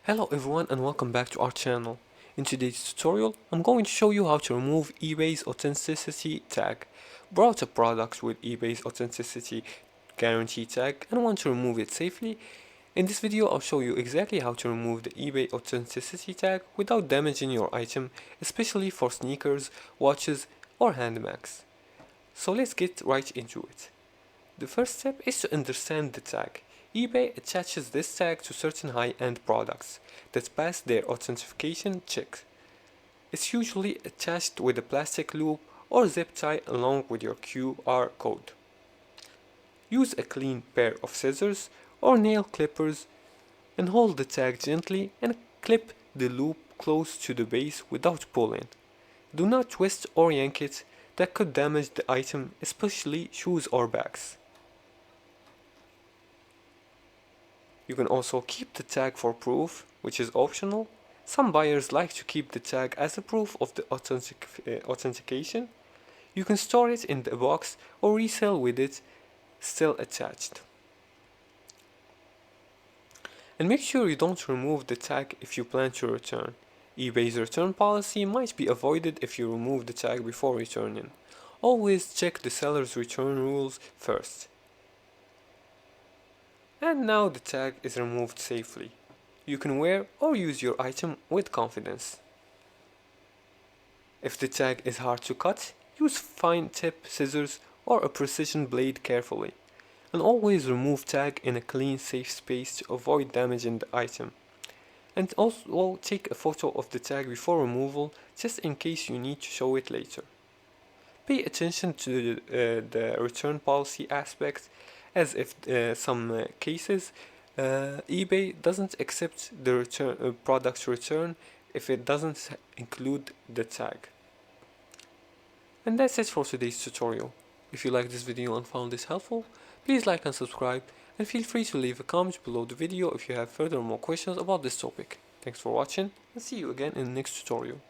Hello everyone and welcome back to our channel. In today's tutorial, I'm going to show you how to remove eBay's authenticity tag. Brought a product with eBay's authenticity guarantee tag and want to remove it safely. In this video, I'll show you exactly how to remove the eBay authenticity tag without damaging your item, especially for sneakers, watches, or handbags. So let's get right into it. The first step is to understand the tag. eBay attaches this tag to certain high-end products that pass their authentication checks. It's usually attached with a plastic loop or zip tie along with your QR code. Use a clean pair of scissors or nail clippers and hold the tag gently and clip the loop close to the base without pulling. Do not twist or yank it, that could damage the item, especially shoes or bags. You can also keep the tag for proof, which is optional. Some buyers like to keep the tag as a proof of the authentication. You can store it in the box or resell with it still attached. And make sure you don't remove the tag if you plan to return. eBay's return policy might be avoided if you remove the tag before returning. Always check the seller's return rules first. And now the tag is removed safely. You can wear or use your item with confidence. If the tag is hard to cut, use fine tip scissors or a precision blade carefully. And always remove tag in a clean, safe space to avoid damaging the item. And also take a photo of the tag before removal just in case you need to show it later. Pay attention to the return policy aspect, as if some cases eBay doesn't accept the product return if it doesn't include the tag. And that's it for today's tutorial. If you liked this video and found this helpful, please like and subscribe, and feel free to leave a comment below the video if you have further more questions about this topic. Thanks for watching, and see you again in the next tutorial.